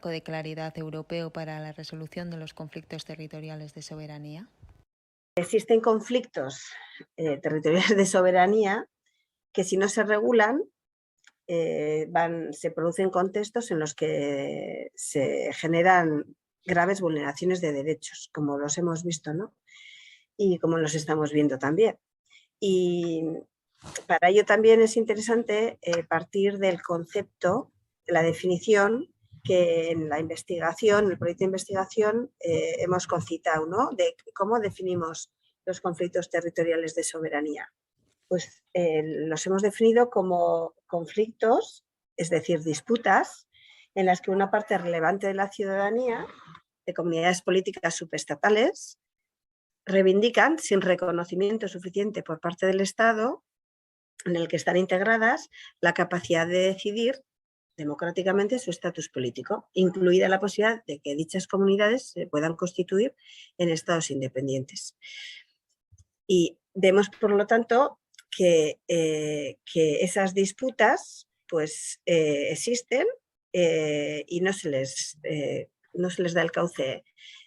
marco de claridad europeo para la resolución de los conflictos territoriales de soberanía? Existen conflictos territoriales de soberanía que, si no se regulan, se producen contextos en los que se generan graves vulneraciones de derechos, como los hemos visto, ¿no? Y como los estamos viendo también. Y para ello también es interesante partir del concepto, de la definición que en la investigación, en el proyecto de investigación, hemos concitado, ¿no? De cómo definimos los conflictos territoriales de soberanía. Pues los hemos definido como conflictos, es decir, disputas, en las que una parte relevante de la ciudadanía, de comunidades políticas subestatales, reivindican, sin reconocimiento suficiente por parte del Estado, en el que están integradas, la capacidad de decidir democráticamente su estatus político, incluida la posibilidad de que dichas comunidades se puedan constituir en estados independientes. Y vemos, por lo tanto, que esas disputas pues, existen y no se les da el cauce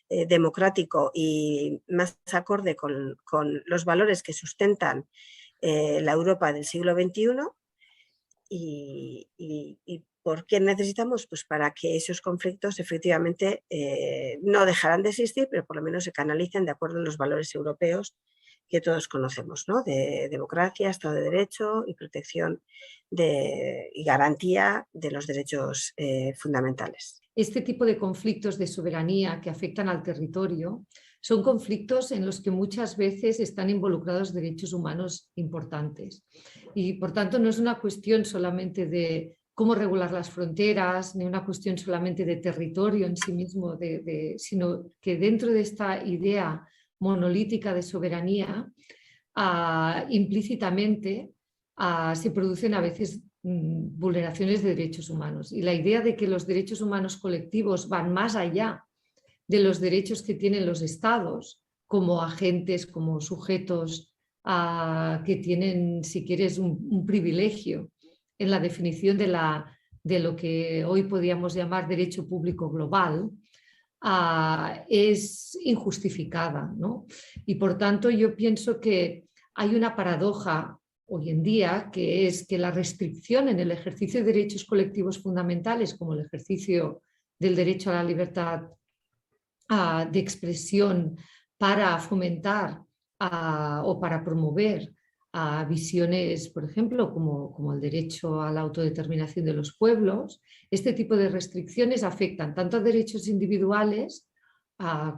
democrático y más acorde con los valores que sustentan la Europa del siglo XXI. ¿Y por qué necesitamos? Pues para que esos conflictos efectivamente no dejarán de existir, pero por lo menos se canalicen de acuerdo a los valores europeos que todos conocemos, ¿no? De democracia, Estado de Derecho y protección y garantía de los derechos fundamentales. Este tipo de conflictos de soberanía que afectan al territorio son conflictos en los que muchas veces están involucrados derechos humanos importantes. Y por tanto no es una cuestión solamente de cómo regular las fronteras, ni una cuestión solamente de territorio en sí mismo, sino que dentro de esta idea monolítica de soberanía, implícitamente se producen a veces vulneraciones de derechos humanos. Y la idea de que los derechos humanos colectivos van más allá de los derechos que tienen los estados como agentes, como sujetos que tienen, si quieres, un privilegio en la definición de lo que hoy podríamos llamar derecho público global, es injustificada, ¿no? Y por tanto yo pienso que hay una paradoja hoy en día, que es que la restricción en el ejercicio de derechos colectivos fundamentales, como el ejercicio del derecho a la libertad de expresión para fomentar o para promover visiones, por ejemplo, como el derecho a la autodeterminación de los pueblos, este tipo de restricciones afectan tanto a derechos individuales,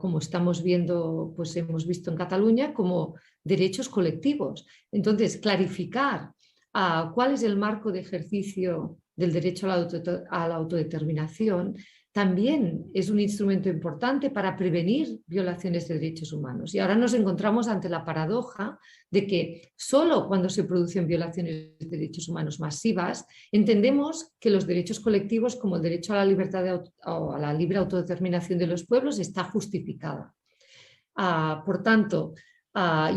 como estamos viendo, pues hemos visto en Cataluña, como derechos colectivos. Entonces, clarificar cuál es el marco de ejercicio del derecho a la autodeterminación también es un instrumento importante para prevenir violaciones de derechos humanos. Y ahora nos encontramos ante la paradoja de que solo cuando se producen violaciones de derechos humanos masivas entendemos que los derechos colectivos, como el derecho a la libertad o a la libre autodeterminación de los pueblos, está justificada. Por tanto,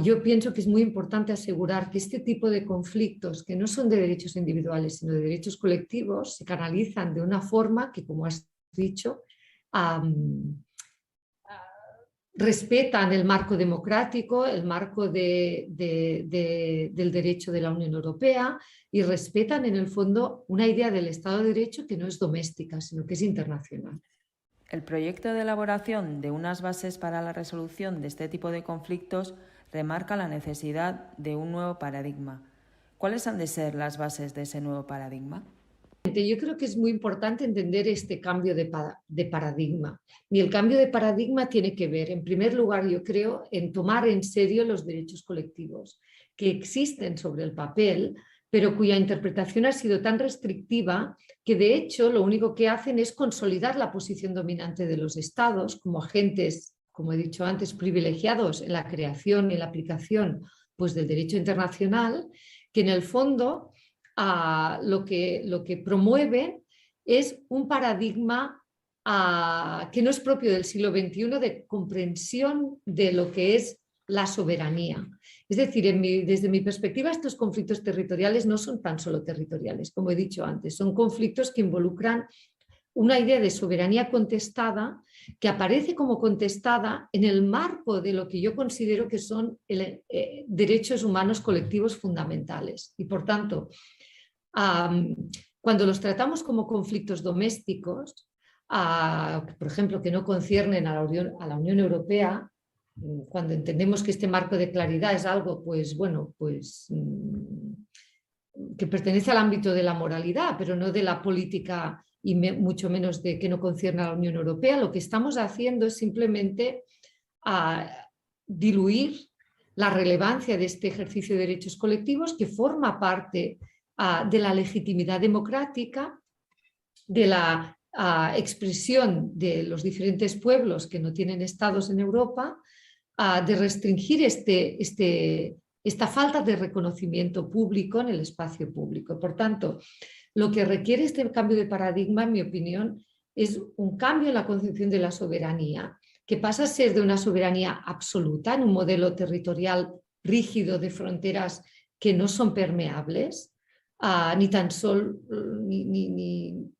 yo pienso que es muy importante asegurar que este tipo de conflictos, que no son de derechos individuales, sino de derechos colectivos, se canalizan de una forma que, como has dicho, respetan el marco democrático, el marco del derecho de la Unión Europea y respetan en el fondo una idea del Estado de Derecho que no es doméstica, sino que es internacional. El proyecto de elaboración de unas bases para la resolución de este tipo de conflictos remarca la necesidad de un nuevo paradigma. ¿Cuáles han de ser las bases de ese nuevo paradigma? Yo creo que es muy importante entender este cambio de paradigma. Y el cambio de paradigma tiene que ver, en primer lugar, yo creo, en tomar en serio los derechos colectivos que existen sobre el papel, pero cuya interpretación ha sido tan restrictiva que, de hecho, lo único que hacen es consolidar la posición dominante de los estados como agentes, como he dicho antes, privilegiados en la creación y la aplicación, pues, del derecho internacional, que en el fondo lo que promueven es un paradigma que no es propio del siglo XXI de comprensión de lo que es la soberanía. Es decir, desde mi perspectiva, estos conflictos territoriales no son tan solo territoriales, como he dicho antes, son conflictos que involucran una idea de soberanía contestada que aparece como contestada en el marco de lo que yo considero que son derechos humanos colectivos fundamentales. Y por tanto, cuando los tratamos como conflictos domésticos, por ejemplo, que no conciernen a la Unión Europea, cuando entendemos que este marco de claridad es algo, pues bueno, pues que pertenece al ámbito de la moralidad, pero no de la política y mucho menos de que no concierne a la Unión Europea, lo que estamos haciendo es simplemente diluir la relevancia de este ejercicio de derechos colectivos que forma parte de la legitimidad democrática, de la expresión de los diferentes pueblos que no tienen estados en Europa, de restringir esta falta de reconocimiento público en el espacio público. Por tanto, lo que requiere este cambio de paradigma, en mi opinión, es un cambio en la concepción de la soberanía, que pasa a ser de una soberanía absoluta en un modelo territorial rígido de fronteras que no son permeables, ni tan solo ni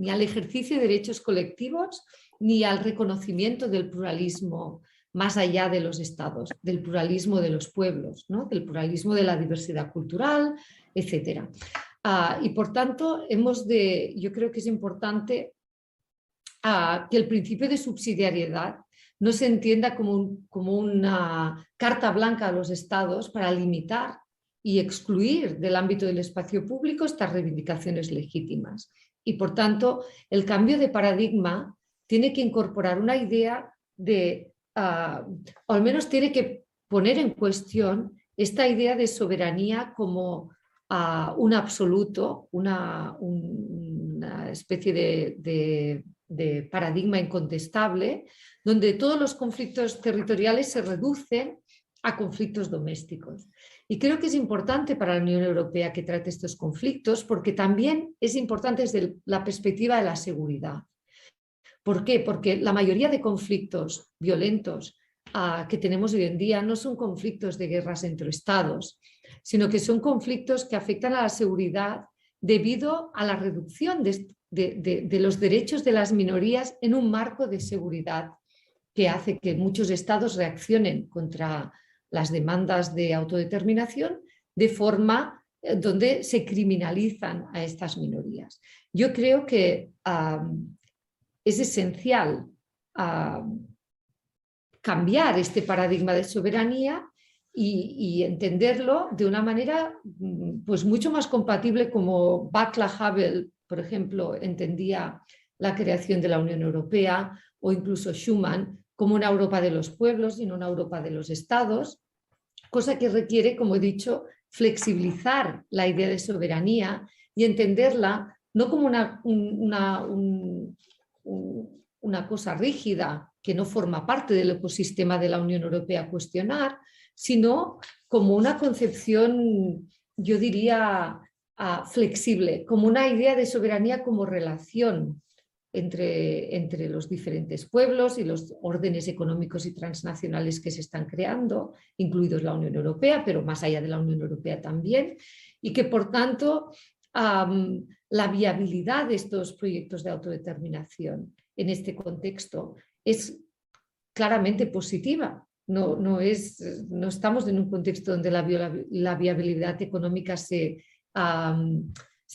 al ejercicio de derechos colectivos, ni al reconocimiento del pluralismo más allá de los estados, del pluralismo de los pueblos, ¿no? Del pluralismo de la diversidad cultural, etc. Y por tanto, yo creo que es importante que el principio de subsidiariedad no se entienda como una carta blanca a los estados para limitar y excluir del ámbito del espacio público estas reivindicaciones legítimas. Y por tanto, el cambio de paradigma tiene que incorporar una idea o al menos tiene que poner en cuestión esta idea de soberanía como un absoluto, una especie de paradigma incontestable, donde todos los conflictos territoriales se reducen a conflictos domésticos. Y creo que es importante para la Unión Europea que trate estos conflictos porque también es importante desde la perspectiva de la seguridad. ¿Por qué? Porque la mayoría de conflictos violentos que tenemos hoy en día no son conflictos de guerras entre estados, sino que son conflictos que afectan a la seguridad debido a la reducción de los derechos de las minorías en un marco de seguridad que hace que muchos estados reaccionen contra las demandas de autodeterminación de forma donde se criminalizan a estas minorías. Yo creo que es esencial cambiar este paradigma de soberanía y entenderlo de una manera pues mucho más compatible como Václav Havel, por ejemplo, entendía la creación de la Unión Europea, o incluso Schuman, como una Europa de los pueblos y no una Europa de los estados, cosa que requiere, como he dicho, flexibilizar la idea de soberanía y entenderla no como una cosa rígida que no forma parte del ecosistema de la Unión Europea a cuestionar, sino como una concepción, yo diría, flexible, como una idea de soberanía como relación entre los diferentes pueblos y los órdenes económicos y transnacionales que se están creando, incluidos la Unión Europea, pero más allá de la Unión Europea también, y que por tanto la viabilidad de estos proyectos de autodeterminación en este contexto es claramente positiva. No estamos en un contexto donde la viabilidad económica se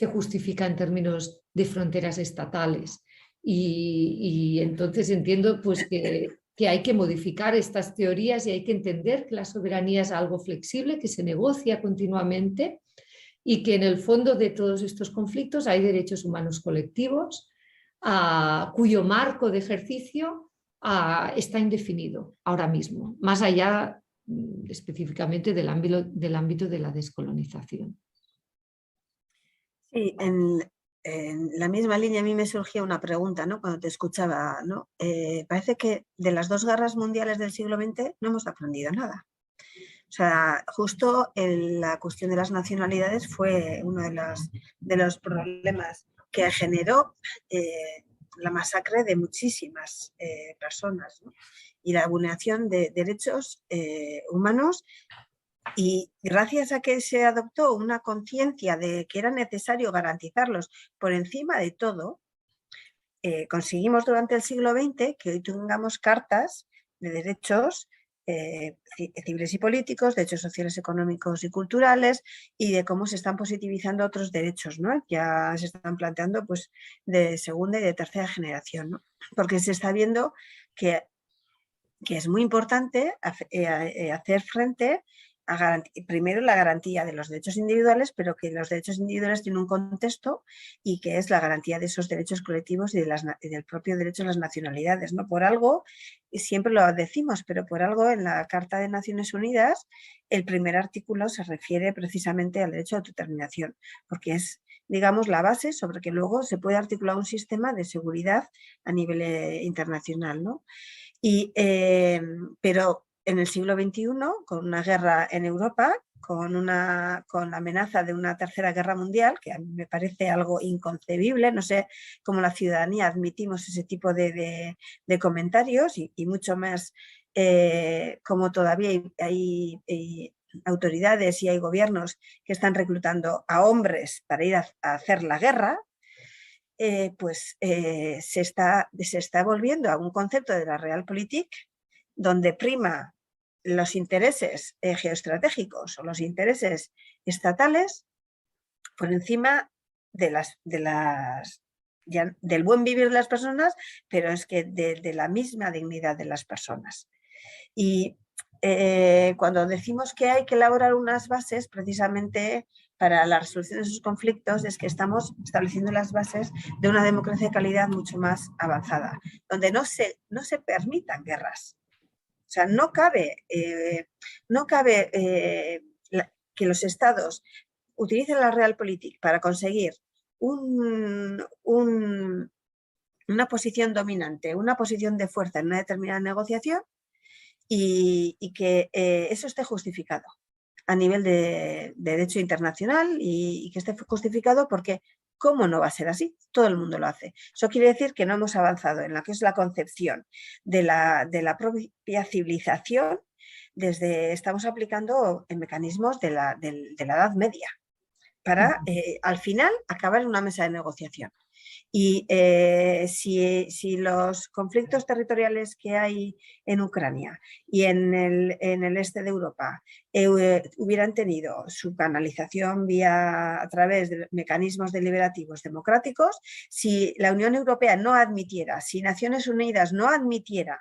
justifica en términos de fronteras estatales. Y entonces entiendo pues, que hay que modificar estas teorías y hay que entender que la soberanía es algo flexible, que se negocia continuamente y que en el fondo de todos estos conflictos hay derechos humanos colectivos cuyo marco de ejercicio está indefinido ahora mismo, más allá específicamente del ámbito de la descolonización. Sí, en la misma línea a mí me surgía una pregunta, ¿no? Cuando te escuchaba, ¿no? Parece que de las dos guerras mundiales del siglo XX no hemos aprendido nada. O sea, justo la cuestión de las nacionalidades fue uno de los problemas que generó la masacre de muchísimas personas, ¿no? Y la vulneración de derechos humanos Y gracias a que se adoptó una conciencia de que era necesario garantizarlos por encima de todo, conseguimos durante el siglo XX que hoy tengamos cartas de derechos civiles y políticos, derechos sociales, económicos y culturales, y de cómo se están positivizando otros derechos, ¿no? Ya se están planteando pues, de segunda y de tercera generación, ¿no? Porque se está viendo que es muy importante hacer frente a primero la garantía de los derechos individuales, pero que los derechos individuales tienen un contexto y que es la garantía de esos derechos colectivos y del propio derecho a las nacionalidades, ¿no? Por algo, y siempre lo decimos, pero por algo en la Carta de Naciones Unidas el primer artículo se refiere precisamente al derecho a autodeterminación, porque es, digamos, la base sobre que luego se puede articular un sistema de seguridad a nivel internacional, ¿no? Pero en el siglo XXI, con una guerra en Europa, con la amenaza de una tercera guerra mundial, que a mí me parece algo inconcebible, no sé cómo la ciudadanía admitimos ese tipo de comentarios y mucho más como todavía hay autoridades y hay gobiernos que están reclutando a hombres para ir a hacer la guerra. Se está volviendo a un concepto de la Realpolitik donde prima los intereses geoestratégicos o los intereses estatales por encima del buen vivir de las personas, pero es que de la misma dignidad de las personas. Y cuando decimos que hay que elaborar unas bases precisamente para la resolución de esos conflictos, es que estamos estableciendo las bases de una democracia de calidad mucho más avanzada, donde no se permitan guerras. O sea, no cabe que los estados utilicen la Realpolitik para conseguir una posición dominante, una posición de fuerza en una determinada negociación y que eso esté justificado a nivel de derecho internacional y que esté justificado porque ¿cómo no va a ser así? Todo el mundo lo hace. Eso quiere decir que no hemos avanzado en lo que es la concepción de la propia civilización estamos aplicando en mecanismos de la Edad Media para al final acabar en una mesa de negociación. Y si los conflictos territoriales que hay en Ucrania y en el este de Europa hubieran tenido su canalización a través de mecanismos deliberativos democráticos, si la Unión Europea no admitiera, si Naciones Unidas no admitiera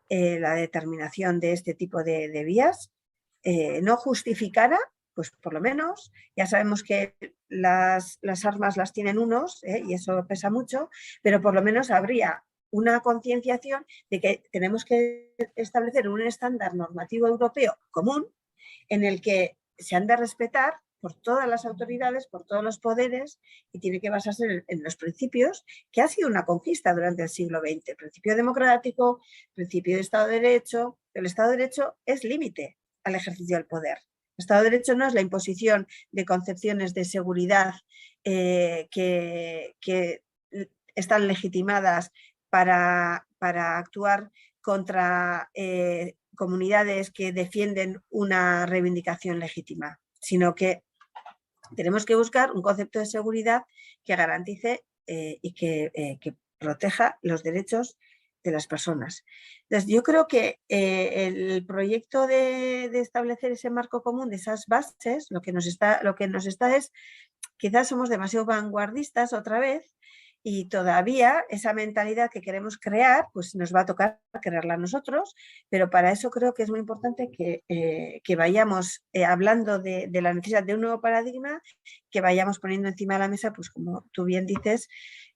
la determinación de este tipo de vías, no justificara, pues por lo menos ya sabemos que las armas las tienen unos y eso pesa mucho, pero por lo menos habría una concienciación de que tenemos que establecer un estándar normativo europeo común en el que se han de respetar por todas las autoridades, por todos los poderes, y tiene que basarse en los principios que ha sido una conquista durante el siglo XX. El principio democrático, el principio de Estado de Derecho. El Estado de Derecho es límite al ejercicio del poder. El Estado de Derecho no es la imposición de concepciones de seguridad que están legitimadas para actuar contra comunidades que defienden una reivindicación legítima, sino que tenemos que buscar un concepto de seguridad que garantice y que proteja los derechos de las personas. Entonces, yo creo que el proyecto de establecer ese marco común de esas bases, lo que nos está es, quizás somos demasiado vanguardistas otra vez y todavía esa mentalidad que queremos crear, pues nos va a tocar crearla nosotros, pero para eso creo que es muy importante que vayamos hablando de la necesidad de un nuevo paradigma, que vayamos poniendo encima de la mesa, pues como tú bien dices,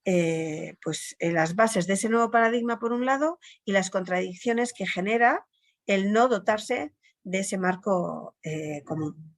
las bases de ese nuevo paradigma por un lado y las contradicciones que genera el no dotarse de ese marco común.